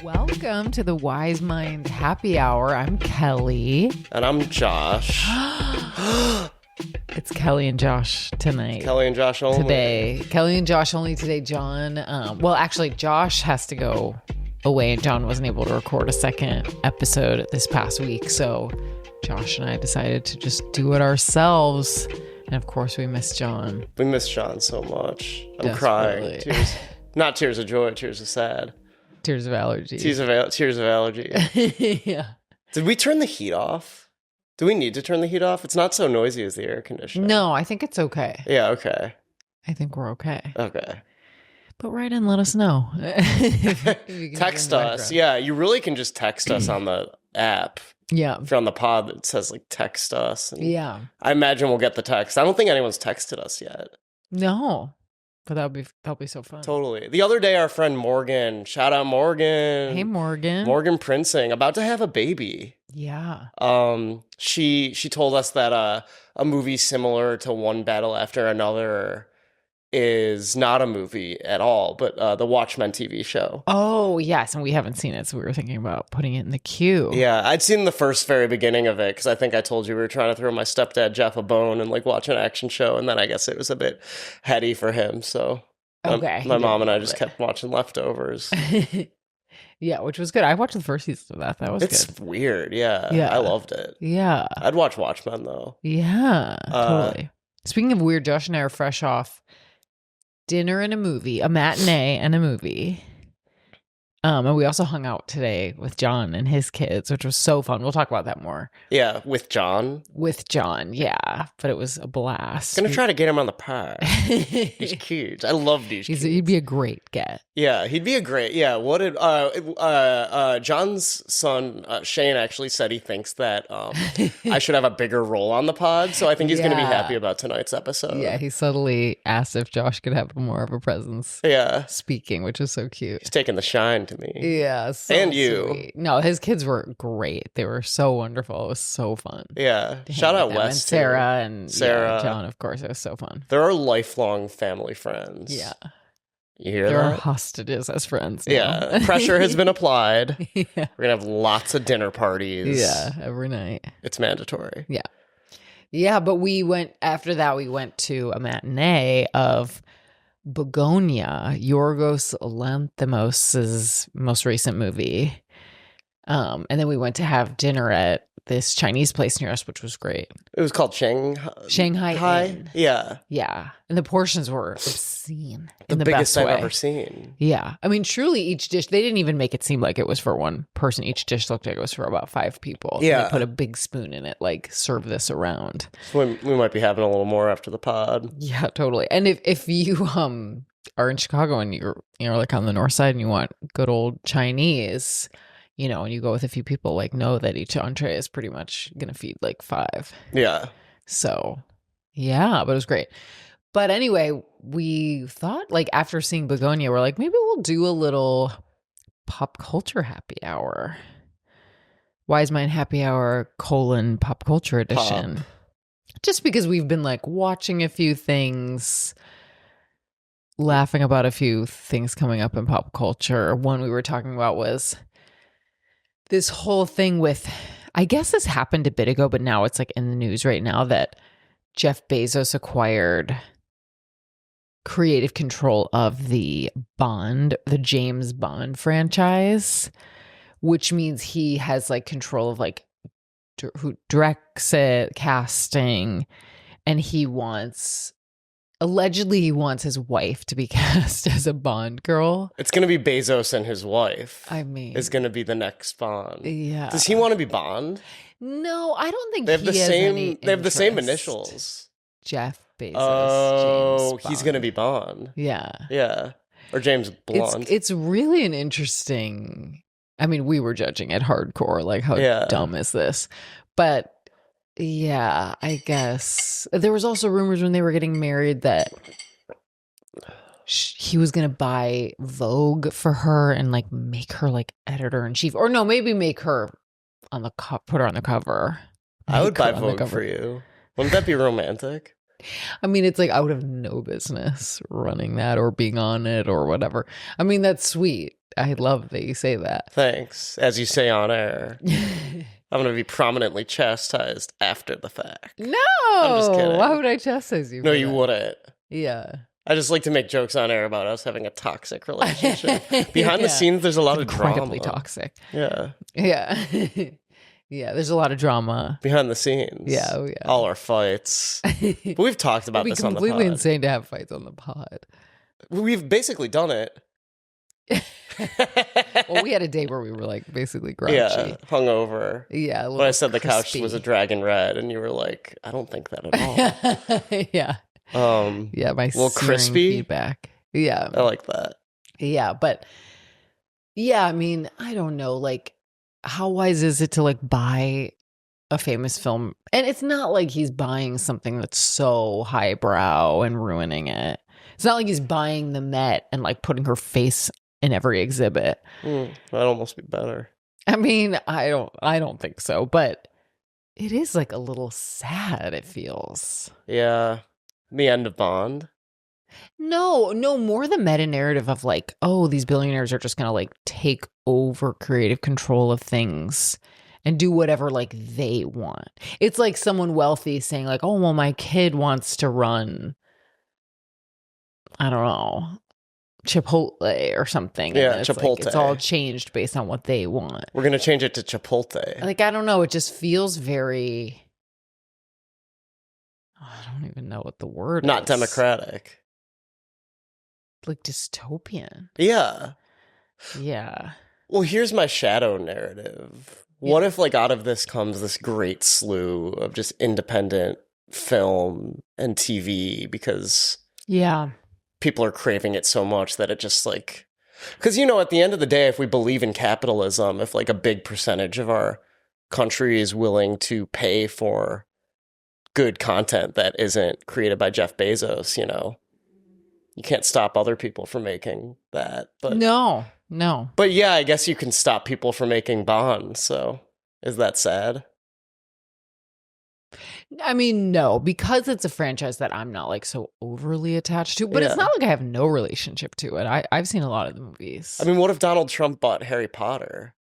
Welcome to the Wise Mind Happy Hour. I'm Kelly. And I'm Josh. It's Kelly and Josh tonight. Kelly and Josh only. Today. Kelly and Josh only today, John. Well, actually, Josh has to go away, and John wasn't able to record a second episode this past week. So Josh and I decided to just do it ourselves. And of course, we miss John. We miss John so much. I'm Desperately. crying. Tears, not tears of joy, tears of sad. Tears of allergy. Tears of allergy. Yeah. Did we turn the heat off? Do we need to turn the heat off? It's not so noisy as the air conditioner. No, I think it's okay. Yeah, okay. I think we're okay. Okay. But write in, let us know. If you can Text hear in the us. background. Yeah, you really can just text us on the app. Yeah. If you're on the pod that says like text us. And Yeah. I imagine we'll get the text. I don't think anyone's texted us yet. No. But that'll be so fun. Totally. The other day, our friend Morgan, shout out Morgan. Hey, Morgan. Morgan Princing, about to have a baby. Yeah. She told us that a movie similar to One Battle After Another is not a movie at all, but the Watchmen TV show. Oh, yes. And we haven't seen it. So we were thinking about putting it in the queue. Yeah, I'd seen the very beginning of it because I think I told you we were trying to throw my stepdad Jeff a bone and like watch an action show. And then I guess it was a bit heady for him. So Okay. my mom and I just kept watching Leftovers. Yeah, which was good. I watched the first season of that. That was It's good. weird. Yeah. Yeah. I loved it. Yeah. I'd watch Watchmen though. Yeah. Totally. Speaking of weird, Josh and I are fresh off dinner and a movie, a matinee and a movie. And we also hung out today with John and his kids, which was so fun. We'll talk about that more. Yeah, with John. With John, yeah. But it was a blast. Gonna try to get him on the pod. He's cute. I love these kids. He'd be a great get. Yeah, he'd be a great. Yeah, what did John's son Shane actually said he thinks that I should have a bigger role on the pod, so I think he's gonna be happy about tonight's episode. Yeah, he subtly asked if Josh could have more of a presence. Yeah, speaking, which is so cute. He's taking the shine to me. Yeah, so and you. Sweet. No, his kids were great. They were so wonderful. It was so fun. Yeah, shout out Wes, and Sarah, and yeah, John. Of course, it was so fun. They're our lifelong family friends. Yeah. You hear there that? are hostages as friends now. Yeah, pressure has been applied. Yeah. We're gonna have lots of dinner parties. Yeah, every night. It's mandatory. Yeah. Yeah, but after that, we went to a matinee of Bugonia, Yorgos Lanthimos' most recent movie. And then we went to have dinner at this Chinese place near us, which was great. It was called Shanghai Inn. Yeah. Yeah. And the portions were obscene. The in the biggest best I've way. ever seen. Yeah. I mean, truly each dish, they didn't even make it seem like it was for one person. Each dish looked like it was for about 5 people. Yeah. They put a big spoon in it, like, serve this around. So we might be having a little more after the pod. Yeah, totally. And if you are in Chicago and you're like on the north side and you want good old Chinese, and you go with a few people, like, know that each entree is pretty much gonna feed like 5. Yeah. So yeah, but it was great. But anyway, we thought, like, after seeing Bugonia, we're like, maybe we'll do a little pop culture happy hour. Wise Mind Happy Hour : pop culture edition. Pop. Just because we've been like watching a few things, laughing about a few things coming up in pop culture. One we were talking about was this whole thing with, I guess this happened a bit ago, but now it's like in the news right now, that Jeff Bezos acquired creative control of the James Bond franchise, which means he has control of who directs it, casting, and allegedly he wants his wife to be cast as a Bond girl. It's going to be Bezos and his wife. I mean, is going to be the next Bond. Yeah. Does he want to be Bond? No, I don't think they have he has any They have the same interest. initials. Jeff Bezos. Oh, James he's Bond. going to be Bond. Yeah. Yeah. Or James Blunt. It's really an interesting. I mean, we were judging it hardcore, like, how dumb is this? But yeah, I guess there was also rumors when they were getting married that he was going to buy Vogue for her and make her editor in chief, or no, maybe make her put her on the cover. I would buy Vogue for you. Wouldn't that be romantic? I mean, it's like out of no business running that or being on it or whatever. I mean, that's sweet. I love that you say that. Thanks. As you say on air, I'm going to be prominently chastised after the fact. No, I'm just kidding. Why would I chastise you? No, for you that? wouldn't. Yeah. I just like to make jokes on air about us having a toxic relationship. Behind the scenes, there's a lot of drama. Incredibly toxic. Yeah. Yeah. Yeah, there's a lot of drama. Behind the scenes. Yeah, oh yeah. All our fights. But we've talked about this on the pod. It'd be completely insane to have fights on the pod. We've basically done it. Well, we had a day where we were like basically grouchy. Yeah, hungover. Yeah. When I said the couch was a dragon red, and you were like, I don't think that at all. Yeah. Yeah, my little crispy feedback. Yeah. I like that. Yeah, but yeah, I mean, I don't know, like, how wise is it to like buy a famous film? And it's not like he's buying something that's so highbrow and ruining it. It's not like he's buying the Met and like putting her face in every exhibit. That'd almost be better. I mean, I don't think so, but it is like a little sad, it feels. Yeah. The end of Bond. No, more the meta narrative of like, oh, these billionaires are just gonna like take over creative control of things and do whatever like they want. It's like someone wealthy saying like, oh, well, my kid wants to run, I don't know, Chipotle or something. Yeah, it's Chipotle. Like, it's all changed based on what they want. We're gonna change it to Chipotle. Like, I don't know. It just feels very. I don't even know what the word is. Not democratic. Like dystopian. Yeah. Yeah. Well, here's my shadow narrative. What if, like, out of this comes this great slew of just independent film and TV because people are craving it so much that it just, like... Because, you know, at the end of the day, if we believe in capitalism, if, like, a big percentage of our country is willing to pay for good content that isn't created by Jeff Bezos, you know, you can't stop other people from making that. But No. But yeah, I guess you can stop people from making Bond. So is that sad? I mean, no, because it's a franchise that I'm not like so overly attached to, but it's not like I have no relationship to it. I've seen a lot of the movies. I mean, what if Donald Trump bought Harry Potter?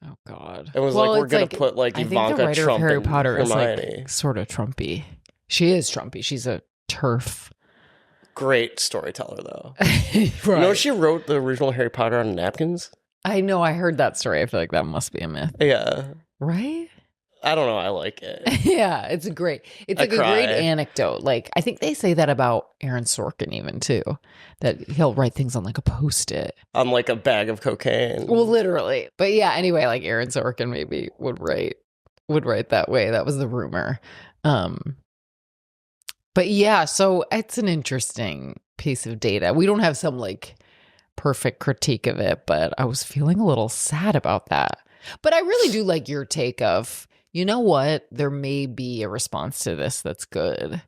Oh God! It was like, we're going to put like Ivanka Trump Harry and Potter Hermione. Is like sort of Trumpy. She is Trumpy. She's a turf. Great storyteller, though. Right. You know, she wrote the original Harry Potter on napkins. I know. I heard that story. I feel like that must be a myth. Yeah. Right? I don't know. I like it. Yeah, it's like a great anecdote. Like, I think they say that about Aaron Sorkin even too, that he'll write things on like a Post-it. On like a bag of cocaine. Well, literally. But yeah, anyway, like Aaron Sorkin maybe would write that way. That was the rumor. But yeah, so it's an interesting piece of data. We don't have some like perfect critique of it, but I was feeling a little sad about that. But I really do like your take of, you know what? There may be a response to this that's good.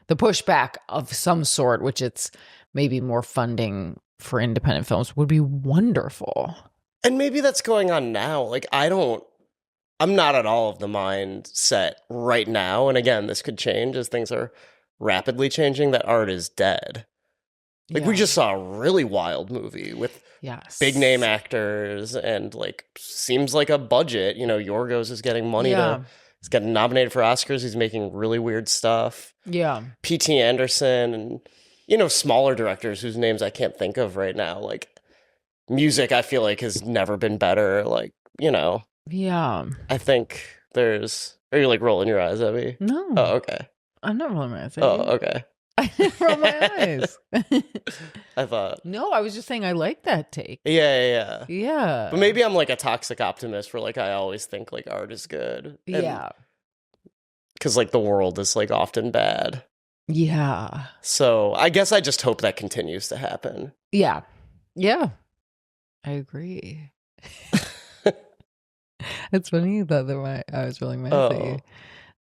The pushback of some sort, which it's maybe more funding for independent films, would be wonderful. And maybe that's going on now. Like, I'm not at all of the mindset right now. And again, this could change as things are rapidly changing, that art is dead. Like, we just saw a really wild movie with big name actors and like seems like a budget. You know, Yorgos is getting money he's getting nominated for Oscars. He's making really weird stuff. Yeah. P.T. Anderson and, you know, smaller directors whose names I can't think of right now. Like, music, I feel like, has never been better. Like, you know. Yeah. I think there's... Are you like rolling your eyes at me? No. Oh, okay. I'm not rolling my eyes at you. Oh, okay. I didn't roll my eyes. I thought. No, I was just saying I like that take. Yeah. Yeah. But maybe I'm like a toxic optimist where like I always think like art is good. Yeah. Because like the world is like often bad. Yeah. So I guess I just hope that continues to happen. Yeah. Yeah. I agree. It's funny you thought that I was rolling my eyes at you.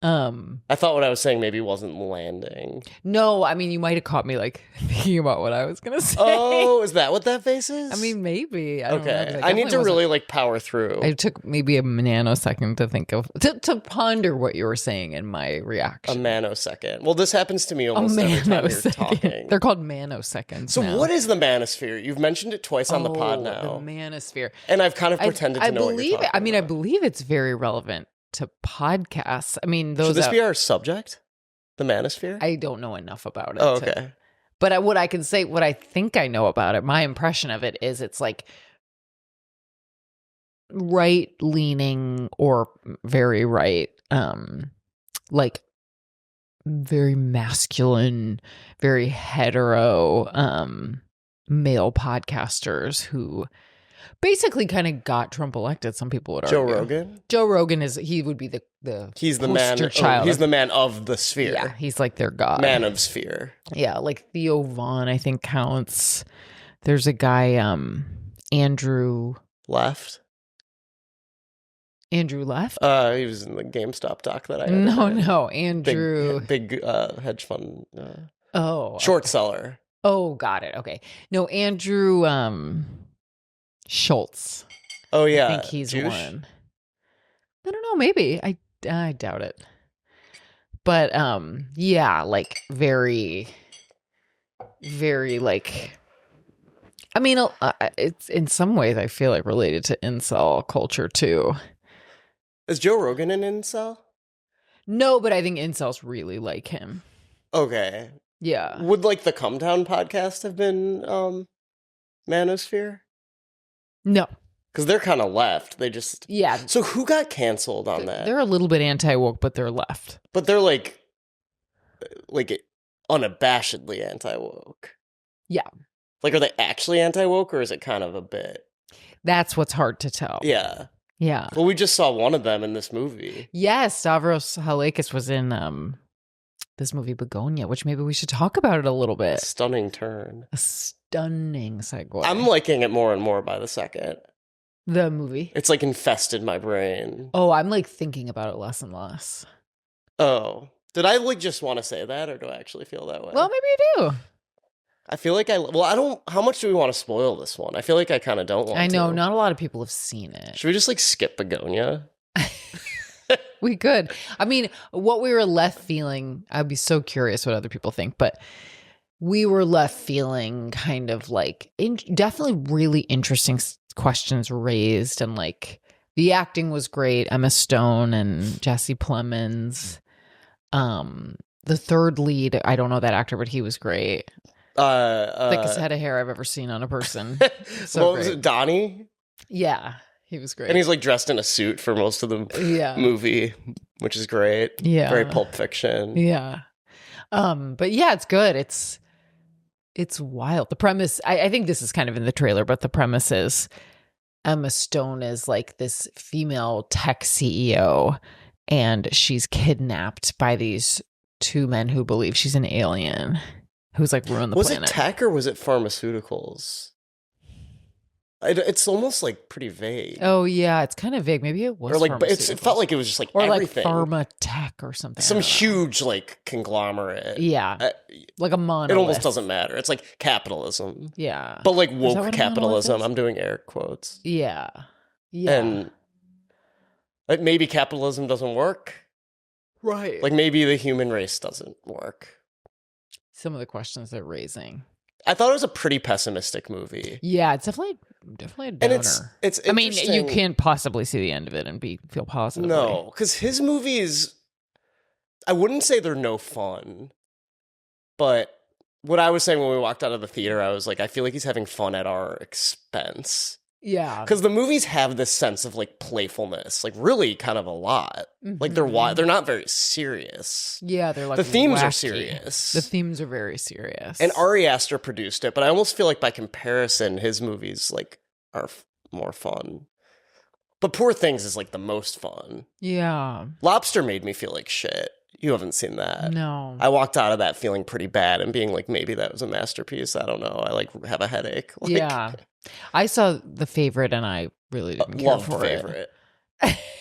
I thought what I was saying maybe wasn't landing. No, I mean, you might have caught me like thinking about what I was gonna say. Oh, is that what that face is? I mean, maybe. I don't know. 'Cause I need to definitely really like power through. It took maybe a nanosecond to think of to ponder what you were saying in my A reaction. nanosecond. Well, this happens to me almost every time you're talking. They're called manoseconds. So now. what is the manosphere? You've mentioned it twice on the pod now. The manosphere. And I've kind of pretended to know what you're talking I about. believe it's very relevant to podcasts. I mean, those Should this be our subject? The manosphere? I don't know enough about it. Oh, okay. But what I can say, what I think I know about it, my impression of it is it's like right leaning or very right, like very masculine, very hetero, male podcasters who basically kind of got Trump elected. Some people would argue. Joe Rogan? Joe Rogan would be the He's the man. child. He's the man of the sphere. Yeah, he's like their god. Man of sphere. Yeah, like Theo Vaughn, I think counts. There's a guy, Andrew Left? left. He was in the GameStop doc that I had. No, Andrew. Big hedge fund. Oh, Short seller. Oh, got it. Okay. No, Andrew Schultz. Oh yeah, I think he's Juice? one. I don't know. Maybe I doubt it. But yeah, like very, very like. I mean, it's in some ways I feel like related to incel culture too. Is Joe Rogan an incel? No, but I think incels really like him. Okay. Yeah. Would like the Come Down podcast have been Manosphere? No. Because they're kind of left. They just Yeah. So who got canceled on that? They're a little bit anti-woke, but they're left. But they're like unabashedly anti-woke. Yeah. Like, are they actually anti-woke or is it kind of a bit? That's what's hard to tell. Yeah. Yeah. Well, we just saw one of them in this movie. Yes, Stavros Halakis was in this movie Bugonia, which maybe we should talk about it a little bit. Stunning turn. A stunning segue. I'm liking it more and more by the second. The movie. It's like infested my brain. Oh, I'm like thinking about it less and less. Oh. Did I like just want to say that or do I actually feel that way? Well, maybe you do. I feel like I don't, how much do we want to spoil this one? I feel like I kind of don't want to. I know, not a lot of people have seen it. Should we just like skip Bugonia? We could. I mean, what we were left feeling, I'd be so curious what other people think, but we were left feeling kind of like definitely really interesting questions raised, and like the acting was great. Emma Stone and Jesse Plemons. The third lead, I don't know that actor, but he was great. Thickest head of hair I've ever seen on a person. So what was it, Donnie? Yeah, he was great. And he's like dressed in a suit for most of the movie, which is great. Yeah. Very Pulp Fiction. Yeah. But yeah, it's good. It's wild. The premise, I think this is kind of in the trailer, but the premise is Emma Stone is like this female tech CEO, and she's kidnapped by these two men who believe she's an alien who's like ruined the planet. Was it tech or was it pharmaceuticals? It's almost like pretty vague. Oh yeah, it's kind of vague. Maybe it was, or like, but it felt like it was just like or everything. like pharma tech or something. Some huge like conglomerate. Yeah, like a monolith. It almost doesn't matter. It's like capitalism. Yeah, but like woke capitalism. I'm doing air quotes. Yeah, yeah. And like maybe capitalism doesn't work. Right. Like maybe the human race doesn't work. Some of the questions they're raising. I thought it was a pretty pessimistic movie. Yeah, it's definitely a downer. And it's I mean, you can't possibly see the end of it and feel positive. No, because his movies, I wouldn't say they're no fun, but what I was saying when we walked out of the theater, I was like, I feel like he's having fun at our expense. Yeah, because the movies have this sense of like playfulness, like really kind of a lot. Like they're not very serious. Yeah, they're like the themes wacky. are serious. The themes are very serious. And Ari Aster produced it, but I almost feel like by comparison, his movies like are more fun. But Poor Things is like the most fun. Yeah, Lobster made me feel like shit. You haven't seen that. No. I walked out of that feeling pretty bad and being like, maybe that was a masterpiece. I don't know. I like have a headache. Like, yeah. I saw The Favorite and I really didn't care for The Favorite.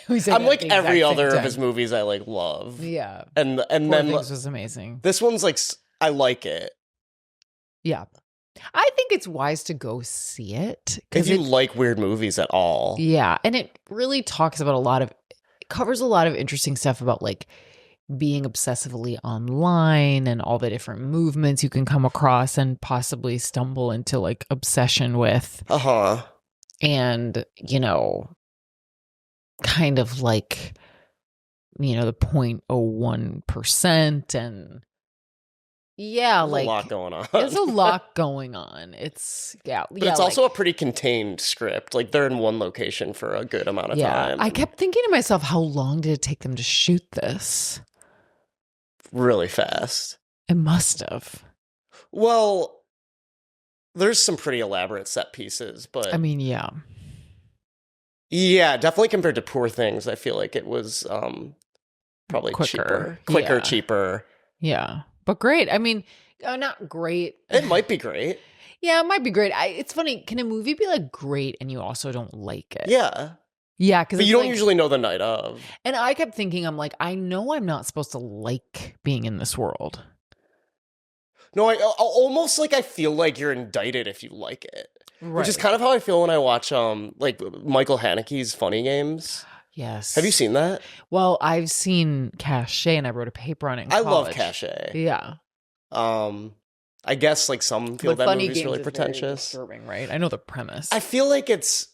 We said I'm that like at the every exact other same of his time. movies I like love. Yeah. And Poor then Things was amazing. this one's like I like it. Yeah. I think it's wise to go see it. If you like weird movies at all. Yeah. And it really talks about it covers a lot of interesting stuff about like being obsessively online and all the different movements you can come across and possibly stumble into like obsession with. Uh-huh. And, kind of like, the 0.01% and There's a lot going on. There's a lot going on. It's but it's also a pretty contained script. Like they're in one location for a good amount of time. I kept thinking to myself, how long did it take them to shoot this? Really fast. It must have. Well, there's some pretty elaborate set pieces, but I mean, yeah. Yeah, definitely compared to Poor Things, I feel like it was probably Quicker. cheaper. Yeah. But great. I mean, not great. It might be great. Yeah, it might be great. It's funny. Can a movie be like great and you also don't like it? Yeah. Yeah, because But you don't usually know the night of. And I kept thinking, I'm like, I know I'm not supposed to like being in this world. No, I almost like I feel like you're indicted if you like it. Right. Which is kind of how I feel when I watch like Michael Haneke's Funny Games. Yes. Have you seen that? Well, I've seen Cachet and I wrote a paper on it in college. I love Cachet. Yeah. I guess like some feel that Funny movie's Games really is pretentious. Very disturbing, right? I know the premise. I feel like it's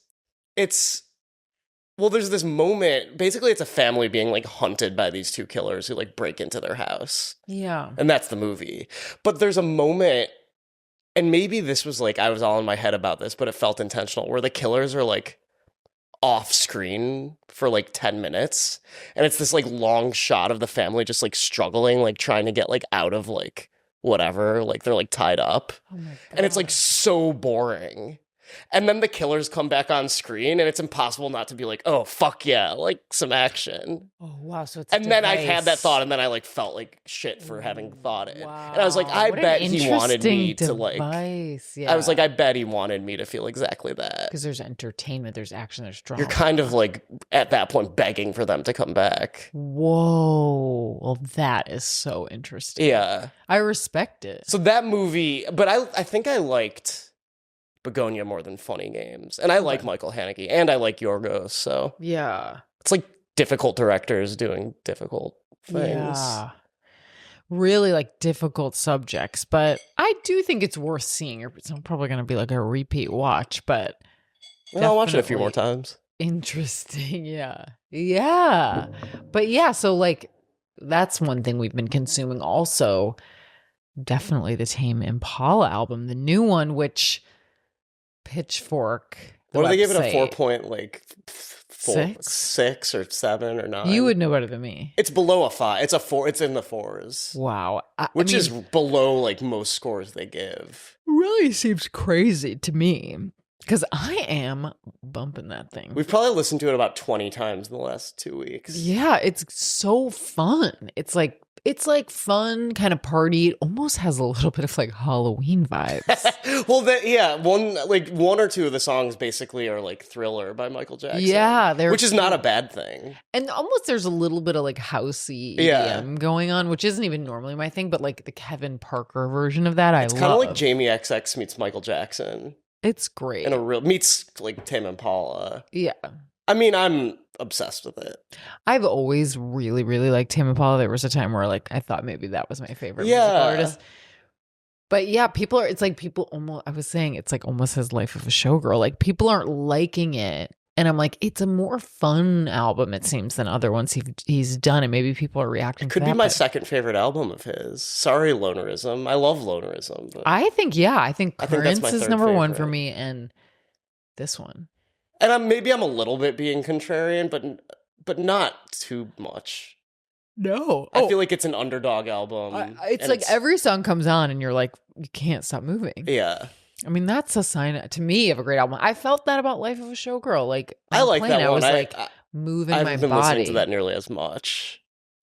well, there's this moment, basically it's a family being like hunted by these two killers who like break into their house. Yeah. And that's the movie. But there's a moment, and maybe this was like, I was all in my head about this, but it felt intentional, where the killers are like off screen for like 10 minutes. And it's this like long shot of the family just like struggling, like trying to get like out of like whatever, like they're like tied up. Oh my God. And it's like so boring. And then the killers come back on screen and it's impossible not to be like, oh, fuck yeah, like some action. Oh, wow. So it's and then I had that thought and then I like felt like shit for having thought it. Wow. And I was like, I What bet an he wanted me to like, Yeah. I was like, I bet he wanted me to feel exactly that. Because there's entertainment, there's action, there's drama. You're kind of like at that point begging for them to come back. Whoa. Well, that is so interesting. Yeah. I respect it. So that movie, but I think I liked Bugonia more than Funny Games. And I like Michael Haneke and I like Yorgos. So yeah. It's like difficult directors doing difficult things. Yeah. Really like difficult subjects. But I do think it's worth seeing. It's probably going to be like a repeat watch, but well, I'll watch it a few more times. Interesting. Yeah. Yeah. But yeah, so like that's one thing we've been consuming also. Definitely the Tame Impala album, the new one, which Pitchfork. What do they give it a 4 6 or 7 or 9? You would know better than me. It's below a 5. It's a 4. It's in the 4s. Wow. Which is below like most scores they give. Really seems crazy to me because I am bumping that thing. We've probably listened to it about 20 times in the last 2 weeks. Yeah, it's so fun. It's like fun kind of party. It almost has a little bit of like Halloween vibes. Well, one or two of the songs basically are like Thriller by Michael Jackson. Yeah, which is not a bad thing. And almost there's a little bit of like housey EDM going on, which isn't even normally my thing, but like the Kevin Parker version of that, it's kind of like Jamie XX meets Michael Jackson. It's great. And meets like Tame Impala. Yeah. I mean, I'm obsessed with it. I've always really, really liked Tame Impala. There was a time where like I thought maybe that was my favorite musical artist. But yeah, I was saying it's like almost his Life of a Showgirl. Like people aren't liking it. And I'm like, it's a more fun album, it seems, than other ones he's done. And maybe people are reacting to that. It could be my second favorite album of his. Sorry, Lonerism. I love Lonerism. But I think Currents that's my is number third one for favorite. me. And this one. And maybe I'm a little bit being contrarian, but not too much. No. I feel like it's an underdog album. It's like every song comes on and you're like, you can't stop moving. Yeah. I mean, that's a sign to me of a great album. I felt that about Life of a Showgirl. Like, I like that one. I was like moving my body. I haven't been listening to that nearly as much.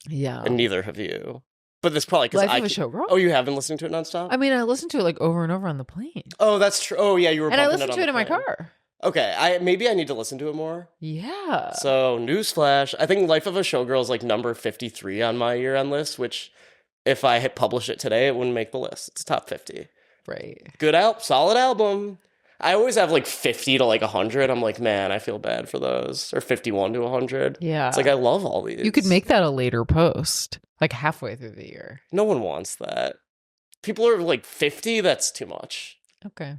Yeah. And neither have you. But that's probably because Life of a Showgirl? Oh, you have been listening to it nonstop? I mean, I listened to it like over and over on the plane. Oh, that's true. Oh, yeah, you were and I bumping listened to it in my car. Okay, maybe I need to listen to it more. Yeah. So, newsflash, I think Life of a Showgirl is like number 53 on my year-end list, which if I hit publish it today, it wouldn't make the list. It's top 50. Right. Good solid album. I always have like 50 to like 100. I'm like, man, I feel bad for those. Or 51 to 100. Yeah. It's like, I love all these. You could make that a later post, like halfway through the year. No one wants that. People are like 50, that's too much. Okay.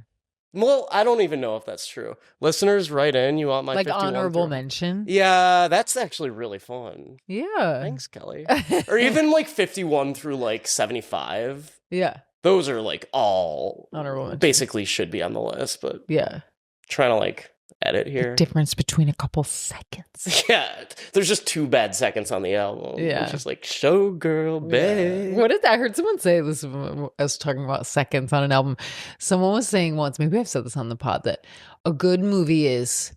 Well, I don't even know if that's true. Listeners, write in. You want my like 51 honorable through? mention? Yeah, that's actually really fun. Yeah. Thanks, Kelly. Or even like 51 through like 75. Yeah. Those are like all Honorable mention. basically should be on the list, but yeah. Trying to like edit here. Difference between a couple seconds. Yeah, there's just 2 bad seconds on the album. Yeah. It's just like showgirl, babe. What is that? I heard someone say this when I was talking about seconds on an album. Someone was saying once, maybe I've said this on the pod, that a good movie is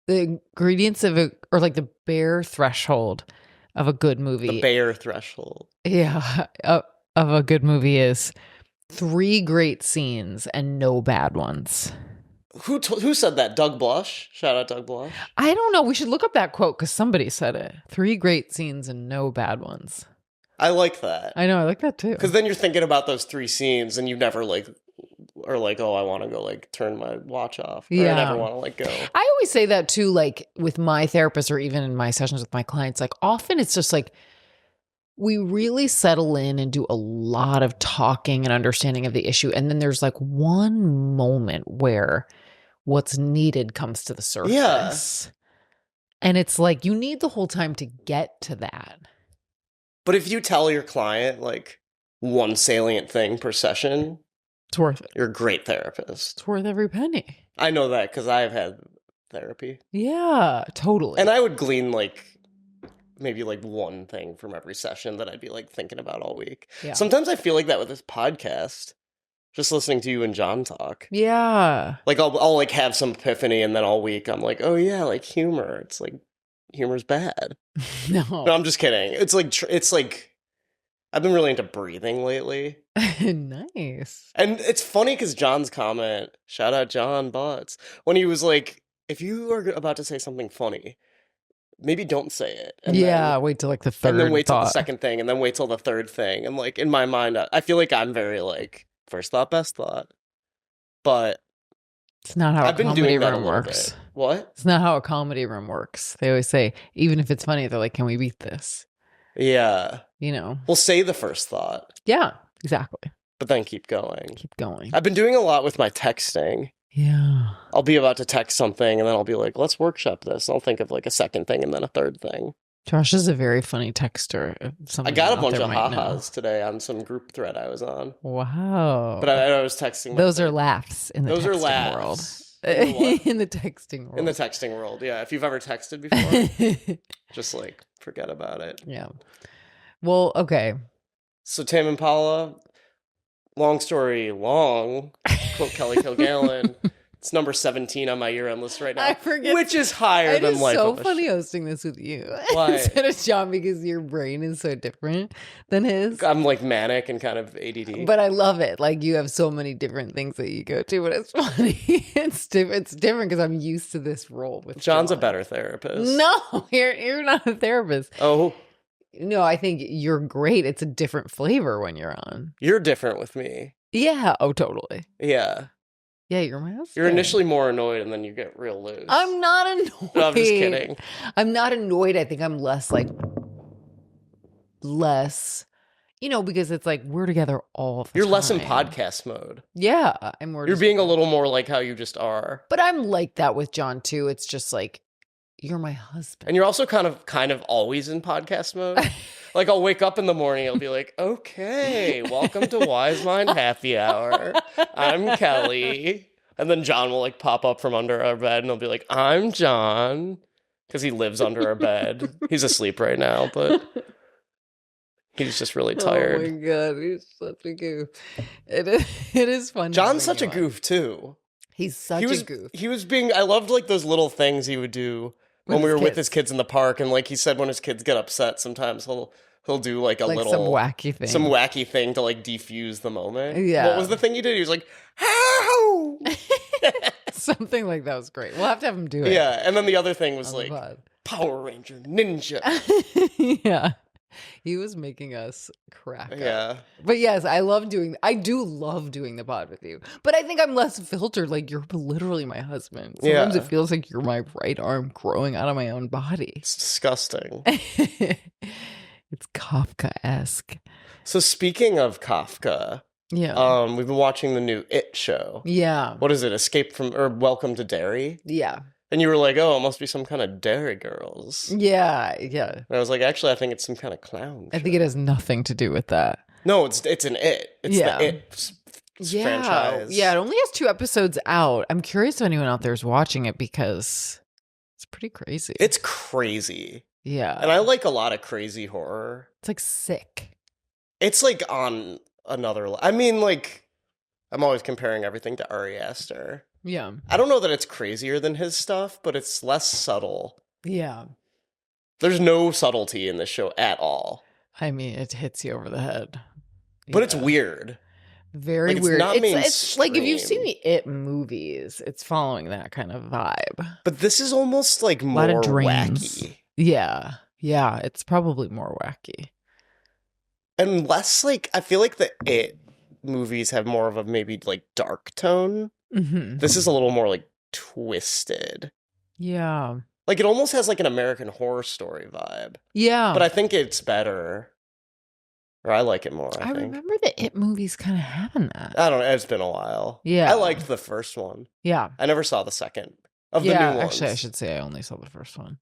the ingredients of or like the bare threshold of a good movie. The bare threshold. Yeah. Of a good movie is 3 great scenes and no bad ones. Who said that? Doug Blush? Shout out Doug Blush. I don't know. We should look up that quote because somebody said it. 3 great scenes and no bad ones. I like that. I know. I like that too. Because then you're thinking about those 3 scenes and you never like are like, oh, I want to go like turn my watch off. Or Yeah. I never want to like go. I always say that too, like with my therapist or even in my sessions with my clients. Like often it's just like we really settle in and do a lot of talking and understanding of the issue. And then there's like one moment where what's needed comes to the surface. Yeah. And it's like you need the whole time to get to that. But if you tell your client like one salient thing per session, It's worth it. you're a great therapist. It's worth every penny. I know that because I've had therapy. Yeah, totally. And I would glean like maybe like one thing from every session that I'd be like thinking about all week. Yeah. Sometimes I feel like that with this podcast, just listening to you and John talk. Yeah. Like I'll like have some epiphany and then all week I'm like, oh yeah, like humor. It's like humor's bad. No. No, I'm just kidding. It's like I've been really into breathing lately. Nice. And it's funny because John's comment, shout out John Butts, when he was like, if you are about to say something funny, maybe don't say it. And yeah, then, wait till like the third and then wait till the thought. second thing, and then wait till the third thing. And like in my mind, I feel like I'm very like first thought, best thought. But It's not how I've a been comedy doing that a room little works. bit. What? It's not how a comedy room works. They always say, even if it's funny, they're like, can we beat this? Yeah. You know? We'll say the first thought, Yeah, exactly. but then keep going. Keep going. I've been doing a lot with my texting. Yeah. I'll be about to text something, and then I'll be like, let's workshop this. And I'll think of like a second thing and then a third thing. Josh is a very funny texter. I got a bunch of ha-has today on some group thread I was on. Wow. But I was texting. Those are laughs in the Those are texting laughs. world. What? In the texting world. In the texting world, yeah. If you've ever texted before, just like forget about it. Yeah. Well, okay. So Tame Impala, long story long, quote Kelly Kilgallen. It's number 17 on my year-end list right now. I forget. Which is higher It than is Life so of a funny hosting this with you. Why? Instead of John, because your brain is so different than his. I'm like manic and kind of ADD. But I love it. Like you have so many different things that you go to, but it's funny. It's different because I'm used to this role with John's John. a better therapist. No, you're not a therapist. Oh, No, I think you're great. It's a different flavor when you're on. you're different with me. Yeah. Oh, totally. Yeah. Yeah, you're my husband. You're initially more annoyed and then you get real loose. I'm not annoyed. No, I'm just kidding. I'm not annoyed. I think I'm less, because it's like we're together all the You're time. less in podcast mode. Yeah. And we're You're just- being a little more like how you just are. But I'm like that with John too. It's just like, you're my husband. And you're also kind of always in podcast mode. Like I'll wake up in the morning, I'll be like, okay, welcome to Wise Mind Happy Hour. I'm Kelly. And then John will like pop up from under our bed and he'll be like, I'm John. Because he lives under our bed. He's asleep right now, but he's just really tired. Oh my God. He's such a goof. It is fun. John's such a goof too. He's such a goof. I loved like those little things he would do when we were with his kids in the park, and like he said, when his kids get upset, sometimes he'll do like a little some wacky thing to like defuse the moment. Yeah. What was the thing he did? He was like, "How?" Something like that was great. We'll have to have him do it. Yeah, and then the other thing was on the like pod. Power Ranger Ninja. Yeah. He was making us crack up. Yeah. But yes, I do love doing the pod with you. But I think I'm less filtered. Like, you're literally my husband. Sometimes Yeah. it feels like you're my right arm growing out of my own body. It's disgusting. It's Kafka-esque. So speaking of Kafka, Yeah. we've been watching the new It show. Yeah. What is it? Escape from or Welcome to Derry? Yeah. And you were like, "Oh, it must be some kind of Derry Girls." Yeah. Yeah. And I was like, "Actually, I think it's some kind of clown." I think it has nothing to do with that. No, it's an It. It's Yeah. the It franchise. Yeah, it only has 2 episodes out. I'm curious if anyone out there is watching it because it's pretty crazy. It's crazy. Yeah. And I like a lot of crazy horror. It's like sick. It's like on another I mean, like, I'm always comparing everything to Ari Aster. Yeah. I don't know that it's crazier than his stuff, but it's less subtle. Yeah. There's no subtlety in this show at all. I mean, it hits you over the head. But it's weird. Very Like, weird. It's not It's like if you've seen mainstream. the It movies, it's following that kind of vibe. But this is almost like A lot more of dreams. wacky. Yeah. Yeah. It's probably more wacky. And less like, I feel like the It movies have more of a maybe like dark tone. Mm-hmm. This is a little more like twisted. Yeah. Like it almost has like an American Horror Story vibe. Yeah. But I think it's better. Or I like it more, I think. remember the It movies kind of having that. I don't know. It's been a while. Yeah. I liked the first one. Yeah. I never saw the second of the Yeah. new ones. Actually, I should say I only saw the first one.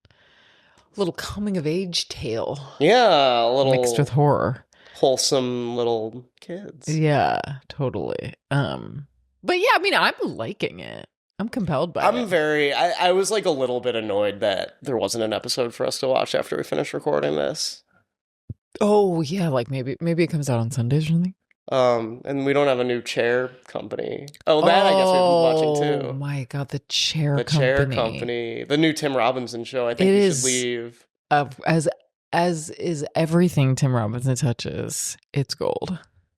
A little coming of age tale. Yeah, a little Mixed with horror. wholesome little kids. Yeah, totally. But yeah, I mean, I'm liking it. I'm compelled by it. I was like a little bit annoyed that there wasn't an episode for us to watch after we finished recording this. Oh yeah, like maybe it comes out on Sundays or something. And we don't have a new chair company. Oh, that I guess we've been watching too. Oh my god, the chair The company. chair company. The new Tim Robinson show. I think It we is. should leave. As is everything Tim Robinson touches, it's gold.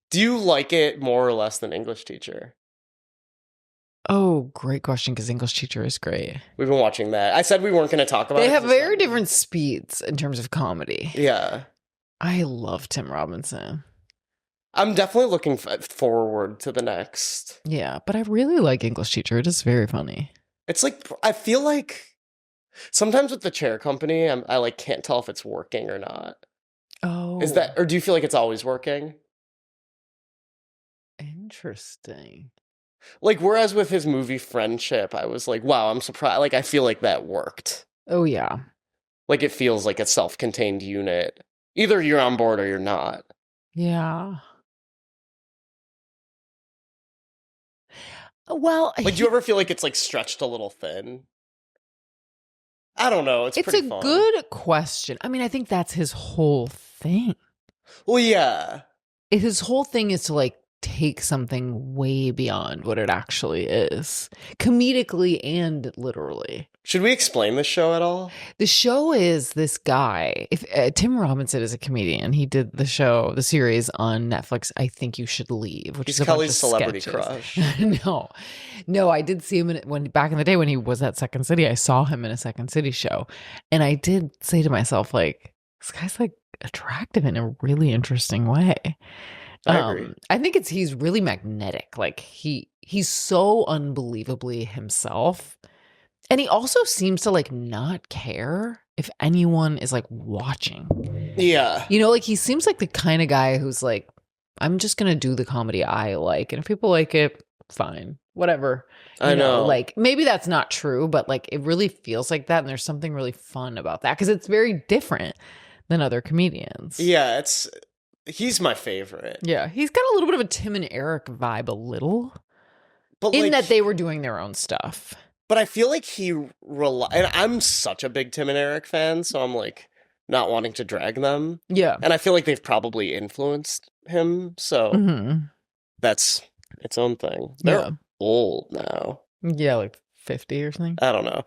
Do you like it more or less than English Teacher? Oh, great question, because English Teacher is great. We've been watching that. I said we weren't going to talk about it. They have 'cause it's very not- different speeds in terms of comedy. Yeah. I love Tim Robinson. I'm definitely looking forward to the next. Yeah, but I really like English Teacher. It is very funny. It's like, I feel like sometimes with the chair company, I like can't tell if it's working or not. Oh. Is that, or do you feel like it's always working? Interesting? Like, whereas with his movie Friendship, I was like, wow, I'm surprised. Like, I feel like that worked. Oh, yeah. Like, it feels like a self-contained unit. Either you're on board or you're not. Yeah. Well, Like, do you ever feel like it's, like, stretched a little thin? I don't know. It's it's pretty a fun. good question. I mean, I think that's his whole thing. Well, yeah. His whole thing is to like take something way beyond what it actually is, comedically and literally. Should we explain the show at all? The show is this guy. If Tim Robinson is a comedian, he did the series on Netflix. I Think You Should Leave, which He's is a bunch Kelly's of celebrity sketches. crush. No, I did see him when back in the day when he was at Second City. I saw him in a Second City show, and I did say to myself, like, this guy's like attractive in a really interesting way. I agree. I think he's really magnetic. Like he's so unbelievably himself. And he also seems to like not care if anyone is like watching. Yeah. You know, like he seems like the kind of guy who's like, I'm just going to do the comedy I like. And if people like it, fine, whatever. I know. Like maybe that's not true, but like it really feels like that. And there's something really fun about that because it's very different than other comedians. Yeah, he's my favorite. Yeah. He's got a little bit of a Tim and Eric vibe, a little. But In like, that they were doing their own stuff. But I feel like and I'm such a big Tim and Eric fan, so I'm like not wanting to drag them. Yeah. And I feel like they've probably influenced him, so that's its own thing. They're old now. Yeah, like 50 or something. I don't know.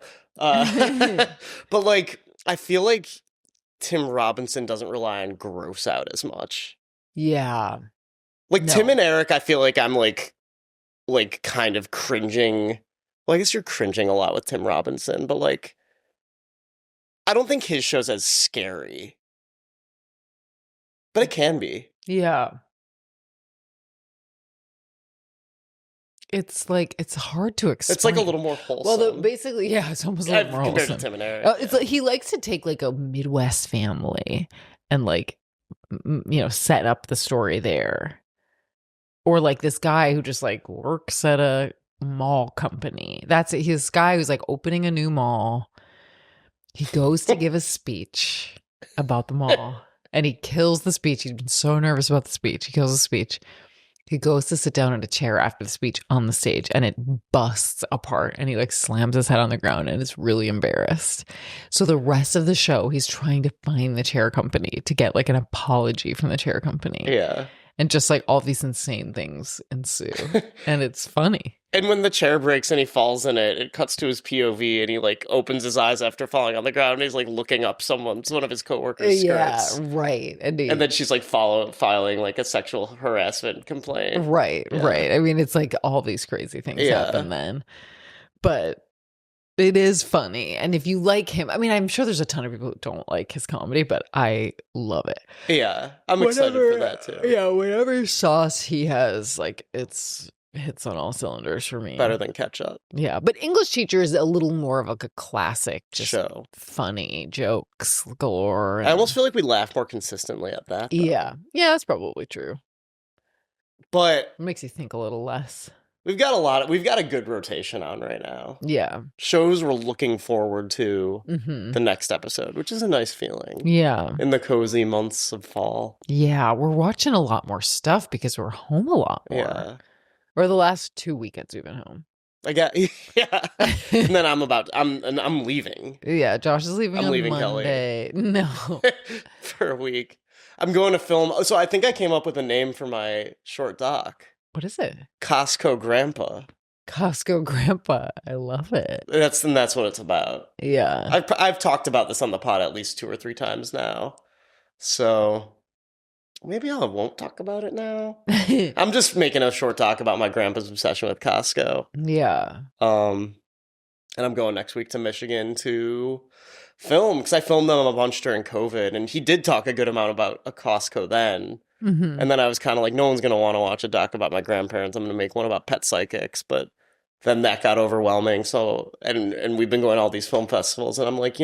But like, I feel like Tim Robinson doesn't rely on gross out as much. Yeah. Like No. Tim and Eric, I feel like I'm like kind of cringing Well, I guess you're cringing a lot with Tim Robinson, but like, I don't think his show's as scary, but it can be. Yeah. It's like, it's hard to explain. It's like a little more wholesome. Well, basically, yeah, it's almost a little more compared wholesome. to Tim and Eric. It's like he likes to take like a Midwest family and like, set up the story there. Or like this guy who just like works at a mall company. That's it. His guy who's like opening a new mall. He goes to give a speech about the mall and he kills the speech. He's been so nervous about the speech. He kills the speech. He goes to sit down in a chair after the speech on the stage and it busts apart and he like slams his head on the ground and is really embarrassed. So the rest of the show, he's trying to find the chair company to get like an apology from the chair company. Yeah. And just like all these insane things ensue. And it's funny. And when the chair breaks and he falls in it, it cuts to his POV and he like opens his eyes after falling on the ground and he's like looking up one of his coworkers' skirts. Yeah, right. And then she's like filing like a sexual harassment complaint. Right, Yeah. right. I mean, it's like all these crazy things happen then. But it is funny. And if you like him, I mean, I'm sure there's a ton of people who don't like his comedy, but I love it. Yeah, I'm excited for that too. Yeah, whatever sauce he has, like it's hits on all cylinders for me. Better than ketchup. Yeah, but English Teacher is a little more of like a classic just show. Funny jokes galore. I almost feel like we laugh more consistently at that. Though. Yeah, that's probably true. But it makes you think a little less. We've got a good rotation on right now. Yeah. Shows we're looking forward to the next episode, which is a nice feeling. Yeah. In the cozy months of fall. Yeah, we're watching a lot more stuff because we're home a lot more. Yeah. Or the last 2 weekends we've been home. Yeah. And then I'm leaving. Yeah, Josh is leaving I'm on leaving Monday. Kelly. No. For a week. I'm going to film. So I think I came up with a name for my short doc. What is it? Costco Grandpa. Costco Grandpa. I love it. That's what it's about. Yeah. I've talked about this on the pod at least 2 or 3 times now. So maybe I won't talk about it now. I'm just making a short talk about my grandpa's obsession with Costco. Yeah. And I'm going next week to Michigan to film because I filmed them a bunch during COVID, and he did talk a good amount about a Costco then. Mm-hmm. And then I was kind of like, no one's going to want to watch a doc about my grandparents. I'm going to make one about pet psychics, but then that got overwhelming. So, and we've been going to all these film festivals, and I'm like,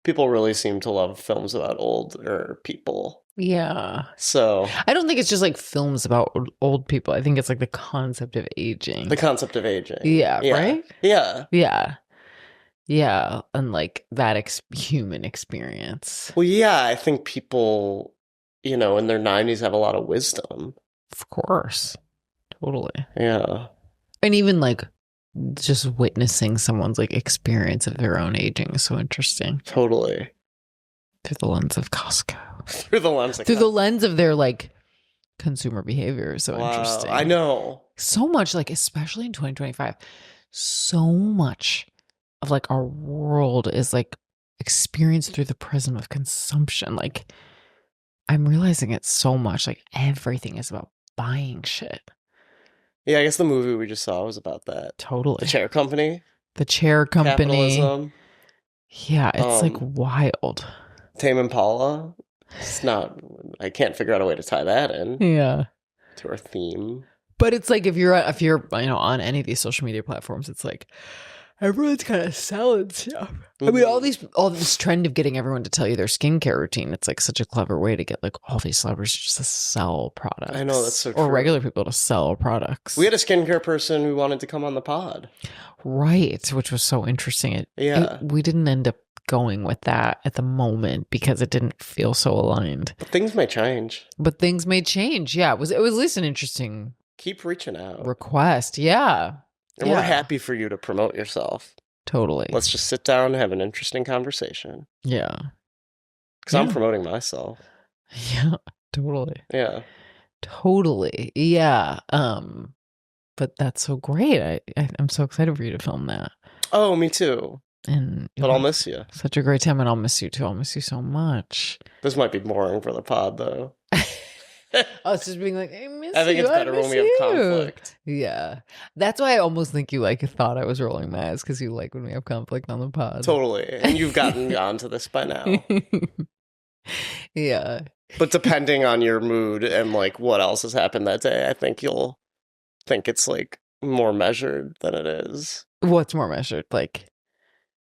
people really seem to love films about older people. Yeah. So I don't think it's just like films about old people. I think it's like the concept of aging. Yeah. Right? Yeah. Yeah. Yeah. And like that human experience. Well, yeah, I think people, in their 90s have a lot of wisdom. Of course. Totally. Yeah. And even like just witnessing someone's like experience of their own aging is so interesting. Totally. Through the lens of Costco. Through the lens of their like consumer behavior is so interesting. I know. So much, like, especially in 2025, so much of like our world is like experienced through the prism of consumption. Like, I'm realizing it so much. Like, everything is about buying shit. Yeah, I guess the movie we just saw was about that. Totally. The Chair Company. Capitalism. Yeah, it's like wild. Tame Impala. It's not. I can't figure out a way to tie that in. Yeah. To our theme. But it's like if you're on any of these social media platforms, it's like everyone's kind of selling stuff. Mm-hmm. I mean, all this trend of getting everyone to tell you their skincare routine. It's like such a clever way to get like all these celebrities just to sell products. I know, that's so true. Or regular people to sell products. We had a skincare person who wanted to come on the pod. Right, which was so interesting. We didn't end up going with that at the moment because it didn't feel so aligned. But things may change. Yeah, it was at least an interesting. Keep reaching out. Request, yeah. And we're happy for you to promote yourself. Totally. Let's just sit down and have an interesting conversation. Yeah. Because I'm promoting myself. Yeah, totally. Yeah. Totally. Yeah. But that's so great. I'm so excited for you to film that. Oh, me too. But I'll miss you. Such a great time, and I'll miss you too. I'll miss you so much. This might be boring for the pod, though. Us just being like, I miss I think you. it's better I when miss we have you. conflict. Yeah. That's why I almost think you like thought I was rolling my eyes because you like when we have conflict on the pod. Totally. And you've gotten onto this by now. Yeah. But depending on your mood and like what else has happened that day, I think you'll think it's like more measured than it is. What's more measured? Like,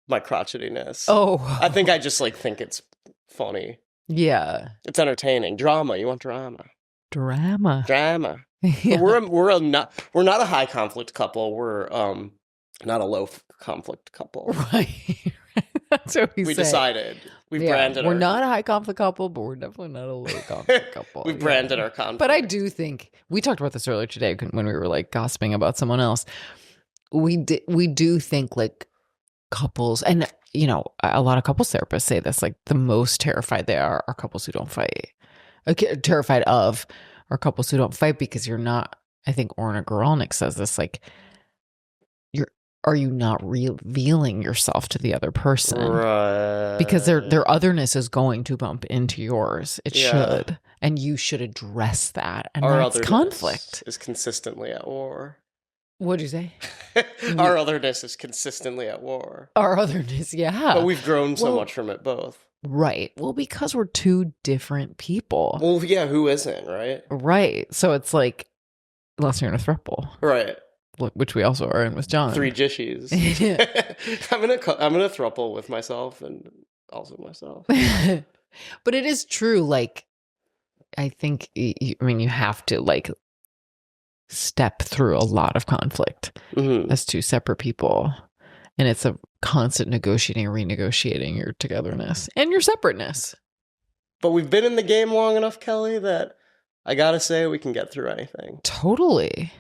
My crotchetiness. oh. I think I just like think it's funny. Yeah. It's entertaining. Drama. You want drama. Drama. Drama. Yeah. But we're not a high conflict couple. We're not a low conflict couple. Right. That's what we say. Decided. We've branded we're not a high conflict couple, but we're definitely not a low conflict couple. We've branded our conflict. But I do think we talked about this earlier today when we were like gossiping about someone else. We do think like couples, and you know, a lot of couples therapists say this, like the most terrified they are couples who don't fight. Terrified of are couples who don't fight because you're not. I think Orna Goralnik says this, like, are you not revealing yourself to the other person? Right. Because their otherness is going to bump into yours. It should. And you should address that. And our that's conflict. Is consistently at war. What'd you say? Our otherness is consistently at war. Our otherness, yeah. But we've grown so much from it both. Right. Well, because we're two different people. Well, yeah, who isn't, right? Right. So it's like, unless you're in a throuple. Right. Which we also are in with John. 3 jishies. I'm in a throuple with myself and also myself. But it is true. Like, I think, I mean, you have to like step through a lot of conflict as two separate people. And it's a constant negotiating and renegotiating your togetherness and your separateness. But we've been in the game long enough, Kelly, that I gotta say we can get through anything. Totally.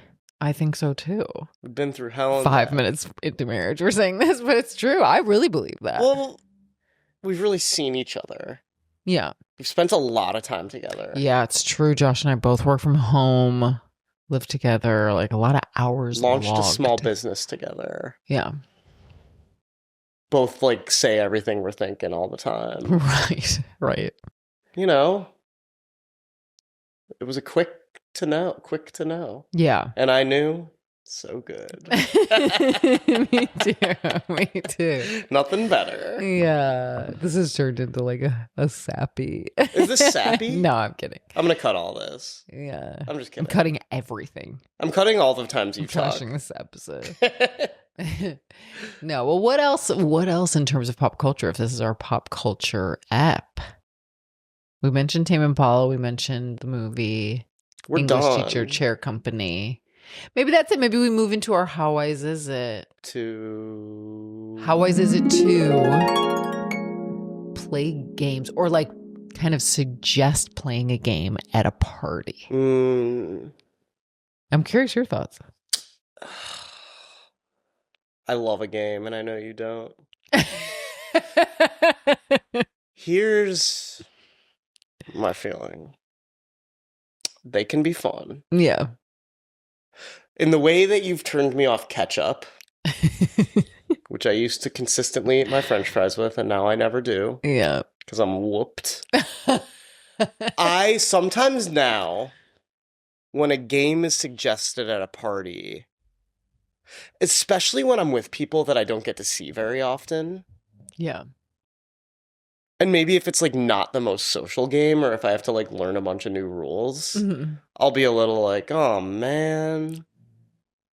I think so too. We've been through hell and 5 minutes into marriage, we're saying this, but it's true. I really believe that. Well, we've really seen each other. Yeah. We've spent a lot of time together. Yeah, it's true. Josh and I both work from home, live together, like a lot of hours. Launched a small business together. Yeah. Both like say everything we're thinking all the time. Right. You know, it was a quick to know. Yeah. And I knew so good. Me too. Nothing better. Yeah. This has turned into like a sappy. Is this sappy? No, I'm kidding. I'm going to cut all this. Yeah. I'm just kidding. I'm cutting everything. I'm cutting all the times you talk. Trashing this episode. No. Well, what else in terms of pop culture, if this is our pop culture app? We mentioned Tame Impala. We mentioned the movie. We're English done. Teacher Chair Company. Maybe that's it. Maybe we move into our How Wise Is It? How wise is it to play games or like kind of suggest playing a game at a party? I'm curious your thoughts. I love a game and I know you don't. Here's my feeling. They can be fun. Yeah. In the way that you've turned me off ketchup, which I used to consistently eat my French fries with, and now I never do. Yeah. Because I'm whooped. I sometimes now, when a game is suggested at a party, especially when I'm with people that I don't get to see very often. Yeah. And maybe if it's like not the most social game or if I have to like learn a bunch of new rules, I'll be a little like, oh man.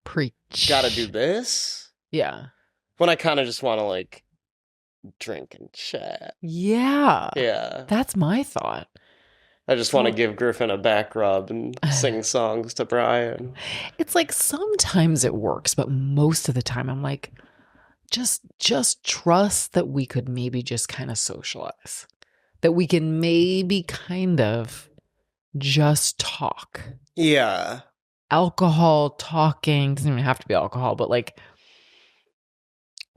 Preach. Gotta do this? Yeah. When I kind of just want to like drink and chat. Yeah. Yeah. That's my thought. I just want to give Griffin a back rub and sing songs to Brian. It's like sometimes it works, but most of the time I'm like, just trust that we could maybe just kind of socialize. That we can maybe kind of just talk. Yeah. Alcohol talking, doesn't even have to be alcohol, but like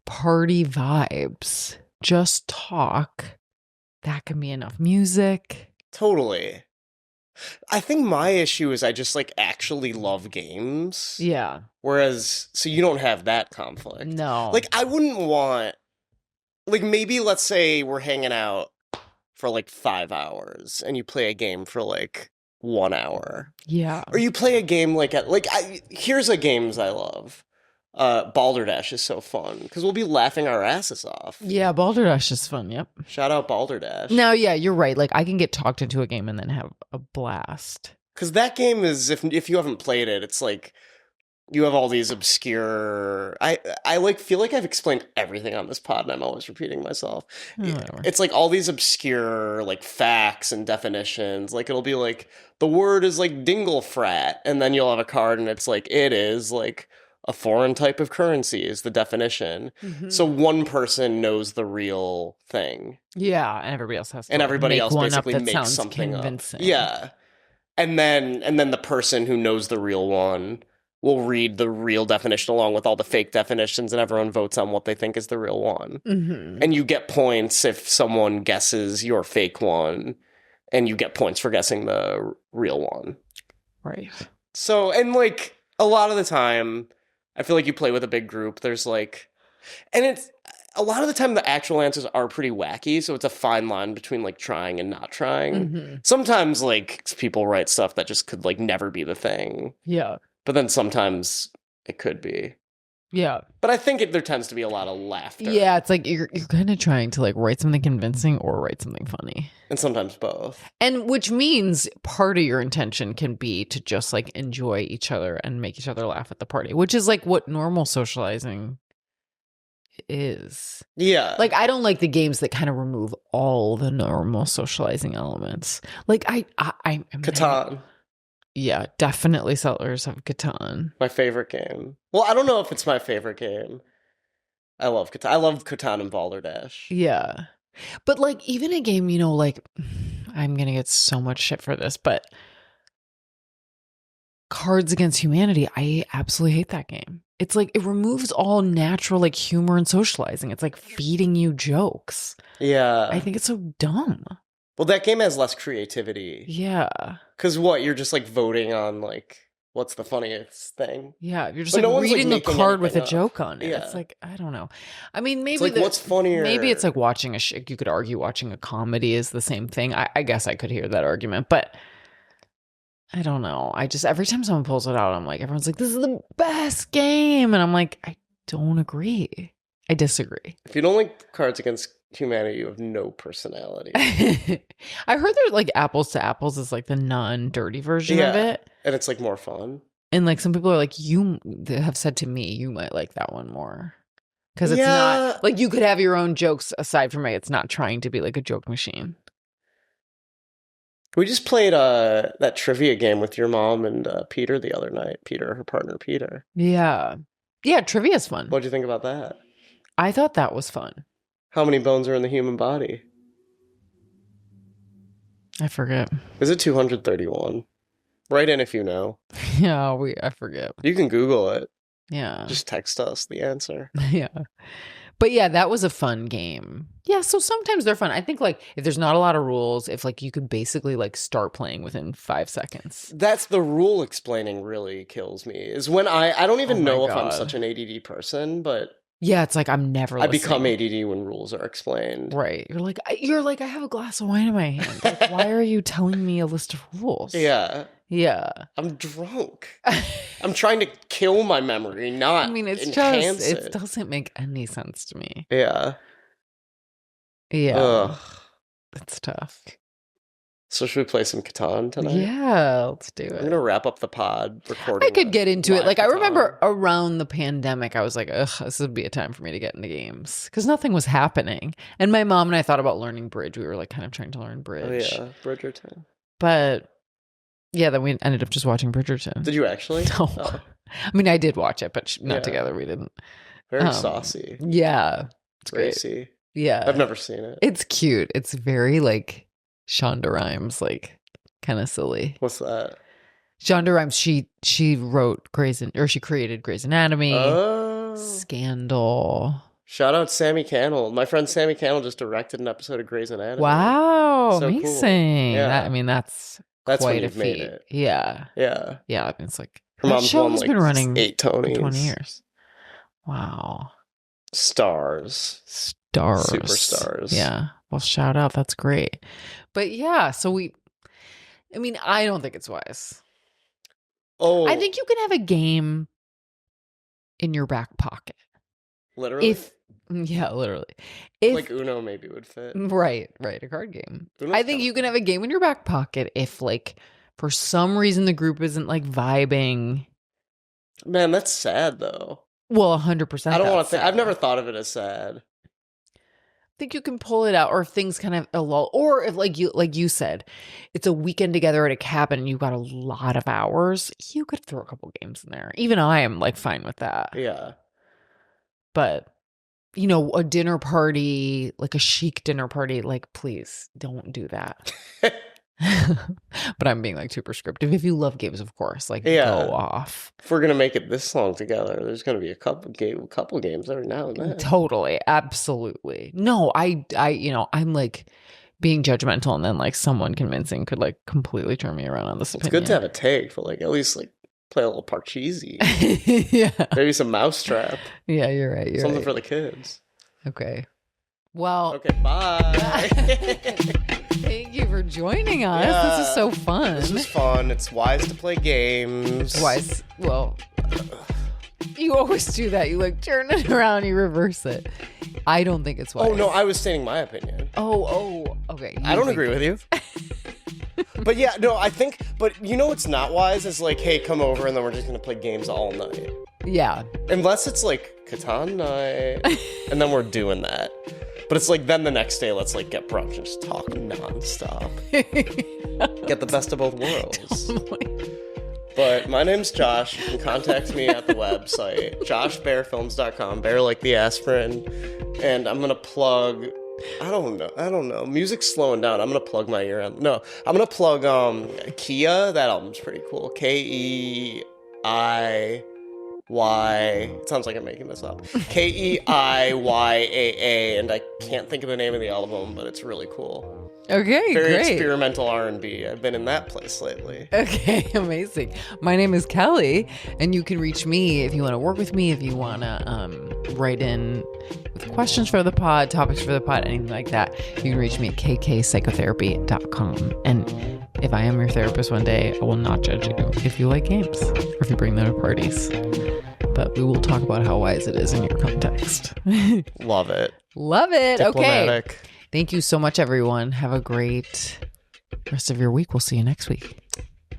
party vibes. Just talk. That can be enough. Music. Totally. I think my issue is I just like actually love games. Yeah. Whereas, so you don't have that conflict. No. Like I wouldn't want, like maybe let's say we're hanging out for like 5 hours and you play a game for like 1 hour. Yeah. Or you play a game here's a games I love. Balderdash is so fun because we'll be laughing our asses off. Yeah, Balderdash is fun. Yep. Shout out Balderdash. Now, yeah, you're right. Like I can get talked into a game and then have a blast. Because that game is, if you haven't played it, it's like you have all these obscure. I like feel like I've explained everything on this pod, and I'm always repeating myself. Whatever. It's like all these obscure like facts and definitions. Like it'll be like the word is like dinglefrat, and then you'll have a card, and it's like it is like a foreign type of currency is the definition. Mhm. So one person knows the real thing, Yeah, and everybody else has to and like, everybody make else one basically up that makes sounds something convincing. up. Yeah. And then the person who knows the real one will read the real definition along with all the fake definitions, and everyone votes on what they think is the real one. Mm-hmm. And you get points if someone guesses your fake one, and you get points for guessing the real one. Right. So, and like a lot of the time, I feel like you play with a big group. There's like, and it's a lot of the time the actual answers are pretty wacky. So it's a fine line between like trying and not trying. Mm-hmm. Sometimes like people write stuff that just could like never be the thing. Yeah. But then sometimes it could be. Yeah. But I think there tends to be a lot of laughter. Yeah, it's like you're kind of trying to like write something convincing or write something funny. And sometimes both. And which means part of your intention can be to just like enjoy each other and make each other laugh at the party, which is like what normal socializing is. Yeah. Like I don't like the games that kind of remove all the normal socializing elements. Like I'm Catan. Yeah, definitely Settlers of Catan. My favorite game. Well, I don't know if it's my favorite game. I love Catan. I love Catan and Balderdash. Yeah. But like even a game, you know, like I'm going to get so much shit for this, but Cards Against Humanity, I absolutely hate that game. It's like it removes all natural like humor and socializing. It's like feeding you jokes. Yeah. I think it's so dumb. Well, that game has less creativity. Yeah. Because what? You're just like voting on like what's the funniest thing? Yeah. You're just But like no one's, like, reading a making card with a anything up. joke on it. Yeah. It's like, I don't know. I mean, maybe It's like, what's funnier? Maybe it's like watching you could argue watching a comedy is the same thing. I guess I could hear that argument, but I don't know. I just, every time someone pulls it out, I'm like, everyone's like, this is the best game. And I'm like, I don't agree. I disagree. If you don't like Cards Against Humanity, you have no personality. I heard there's like Apples to Apples is like the non-dirty version of it. And it's like more fun. And like some people are like, you have said to me, you might like that one more. Because it's not like you could have your own jokes aside from it. It's not trying to be like a joke machine. We just played that trivia game with your mom and Peter the other night. Peter, her partner, Peter. Yeah. Yeah, trivia is fun. What'd you think about that? I thought that was fun. How many bones are in the human body? I forget. Is it 231? Write in if you know. Yeah, I forget. You can Google it. Yeah. Just text us the answer. Yeah. But yeah, that was a fun game. Yeah, so sometimes they're fun. I think like if there's not a lot of rules, if like you could basically like start playing within 5 seconds. That's the rule explaining really kills me. Is when I don't even know if I'm such an ADD person, but yeah, it's like I'm never I become ADD when rules are explained. Right. You're like I have a glass of wine in my hand. Like, why are you telling me a list of rules? Yeah. Yeah. I'm drunk. I'm trying to kill my memory, not enhance it. It doesn't make any sense to me. Yeah. Yeah. Ugh. It's tough. So should we play some Catan tonight? Yeah, let's do it. I'm gonna wrap up the pod recording. I could get into it. Like I Catan. remember around the pandemic, I was like, ugh, this would be a time for me to get into games. Because nothing was happening. And my mom and I thought about learning bridge. We were like kind of trying to learn bridge. Oh yeah, Bridgerton. But yeah, then we ended up just watching Bridgerton. Did you actually? No. Oh. I mean, I did watch it, but not together. We didn't. Very saucy. Yeah. It's Racy. great. Yeah. I've never seen it. It's cute. It's very like Shonda Rhimes, like kind of silly. What's that? Shonda Rhimes, she wrote she created Grey's Anatomy. Oh. Scandal. Shout out Sammy Cannell. My friend Sammy Cannell just directed an episode of Grey's Anatomy. Wow. So amazing. Cool. Yeah. That's quite when a feat. made it. Yeah. Yeah. Yeah. It's like her mom's show won has like been running 8 Tonys. 20 years. Wow. Stars. Superstars. Yeah. Well, shout out. That's great. But yeah, so I mean, I don't think it's wise. Oh, I think you can have a game in your back pocket. literally? Yeah, literally. If Like Uno maybe would fit. right, a card game. Uno's I think kinda you can have a game in your back pocket if, like, for some reason the group isn't like vibing. Man, that's sad though. Well, 100%. I don't want to think. sad. I've never thought of it as sad. I think you can pull it out, or if things kind of a lull, or if like you said, it's a weekend together at a cabin and you've got a lot of hours, you could throw a couple games in there. Even I am like fine with that. Yeah. But you know, a dinner party, like a chic dinner party, like please don't do that. But I'm being like too prescriptive. If you love games, of course, like Yeah. go off. If we're gonna make it this long together, there's gonna be a couple games every now and then. Totally, absolutely. No, I, you know, I'm like being judgmental, and then like someone convincing could like completely turn me around on this It's opinion. good to have a take, but like at least like play a little Parcheesi. Yeah, Maybe some Mousetrap. yeah, you're right. You're Something right. for the kids. Okay. Well. Okay, bye. Thank you for joining us. Yeah, This is so fun. This was fun. It's wise to play games. Wise. Well, you always do that. You like turn it around, you reverse it. I don't think it's wise. Oh no, I was stating my opinion. Oh, okay. I don't agree with you. But yeah, no, I think, but you know what's not wise is like, hey, come over and then we're just gonna play games all night. Yeah. Unless it's like Catan night, and then we're doing that. But it's like then the next day, let's like get brunch and just talk nonstop. Get the best of both worlds. But my name's Josh. You can contact me at the website, joshbearfilms.com, bear like the aspirin. And I'm gonna plug, I don't know. Music's slowing down. I'm gonna plug my ear end. No, I'm gonna plug Kia. That album's pretty cool. Keiiy. It sounds like I'm making this up. Keiyaa, and I can't think of the name of the album, but it's really cool. Okay, Very great. experimental R&B. I've been in that place lately. Okay, amazing. My name is Kelly, and you can reach me if you want to work with me, if you want to write in with questions for the pod, topics for the pod, anything like that. You can reach me at kkpsychotherapy.com. And if I am your therapist one day, I will not judge you if you like games or if you bring them to parties. But we will talk about how wise it is in your context. Love it. Love it. Diplomatic. Okay. Thank you so much, everyone. Have a great rest of your week. We'll see you next week.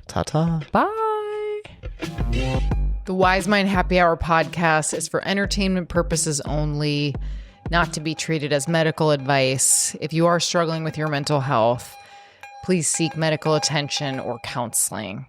Ta-ta. Bye. The Wise Mind Happy Hour podcast is for entertainment purposes only, not to be treated as medical advice. If you are struggling with your mental health, please seek medical attention or counseling.